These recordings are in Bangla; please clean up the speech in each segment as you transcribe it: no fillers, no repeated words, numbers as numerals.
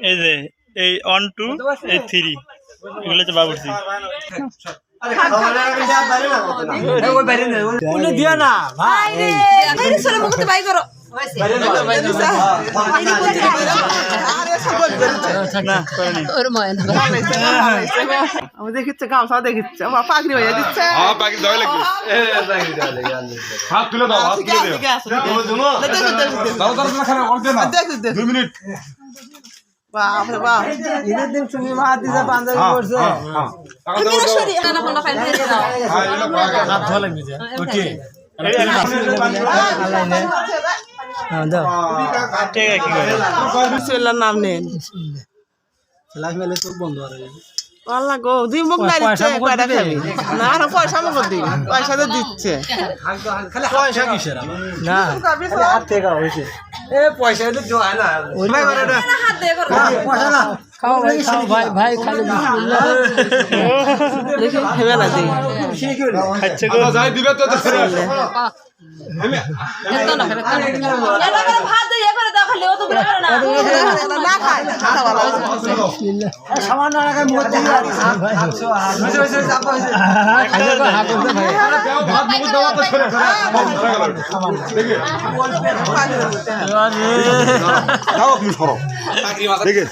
এই যে এই 1 2 এই 3 এগুলো হচ্ছে বাবুর্চি। দিও না ভাই দেখিচ্ছে গামছা দেখিচ্ছে আমার পাখি হয়ে দিচ্ছে বাপরে বাপ ঈদের দিন তুমি মার দিছে পাঞ্জাবি পরছে হাত ধোয়া লাগবে যে ওকে নাম নেন বন্ধ আল্লাহ গো দুই মুখ না দিচ্ছে কয়টা খাবি না আর পয়সা মুখ দিই পয়সা তো দিচ্ছে পয়সা কিসের না হাত থেকে হইছে এ পয়সা তো জয় না ভাই মানে হাত দিয়ে করো পয়সা না খাও ভাই ভাই খালি বিসমিল্লাহ দেখি খাবে না দেই আচ্ছা গো যাই দিবে তো আমি এত না করে এটা করে ভাত দিয়ে করে দাও খালি ও তো বলে করে না না খায় বিসমিল্লাহ সামান্য টাকা মুখ দিয়ে ভাই হইছে হইছে চাপ হইছে হাত করতে ভাই ভাত মুখ দাও তো সরে দেখি দাও আপনি সরো দেখি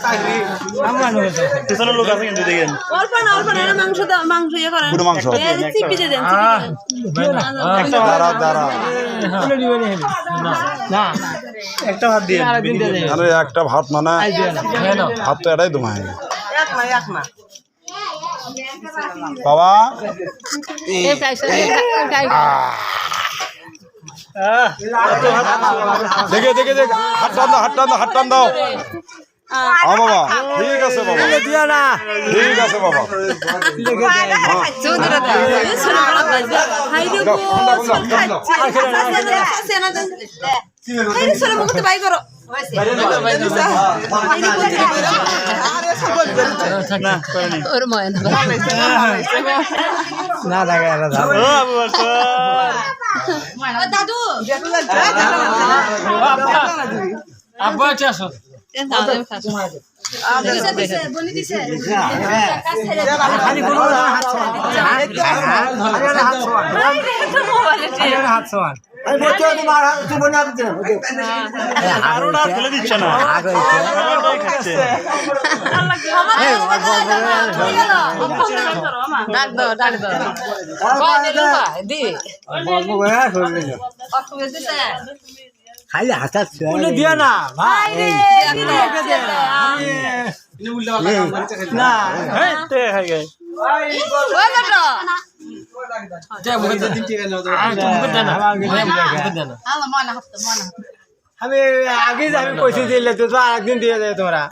সামান্য হইছে পিছনে লোক আছে কিন্তু দেখেন অল্প না এর মাংস দাও মাংস ইয়ে করেন পুরো মাংস চিপি দিয়ে দেন একটা দাঁড়া না একটা ভাত দিয়ে আরে একটা ভাত মানে ভাত তো এটাই তোমায় এক না বাবা দেখে দেখে দেখ হাত টান দাও বাবা ঠিক আছে বাবা দিও না ঠিক আছে বাবা আব্বা আসো দিচ্ছে না খালি হাতা দিও না ভাই না আমি আগে আমি পয়সা দিলে তো আরেকদিন দিয়ে দেবে তোমরা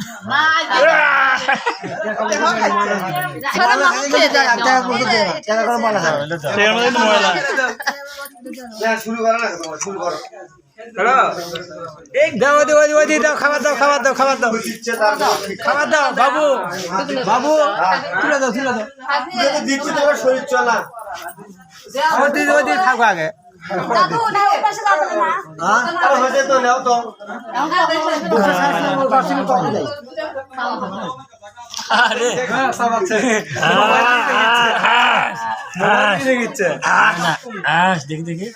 শুরু করো না শুরু করো খাবার দাও বাবু তুলে দাও দিচ্ছি তোমার শরীর চলা থাকো আগে দেখি দেখি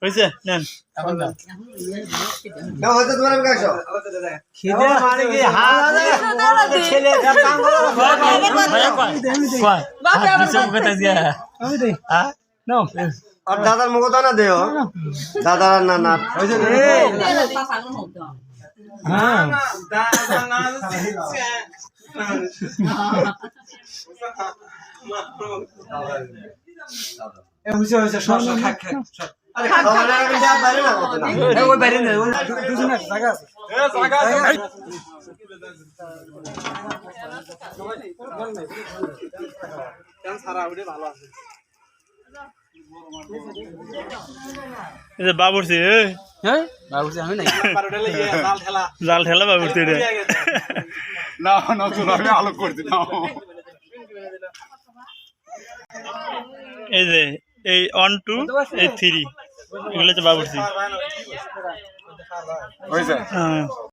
হয়েছে নেন দাদার মুখ তো না দেও দাদার না না বাবুর্চি আমি নাই জাল ঠেলা বাবুর্চি না আমি আলোক করছি না এই যে এই 1 2 এই 3 এগুলো হচ্ছে বাবুর্চি। হয়েছে হ্যাঁ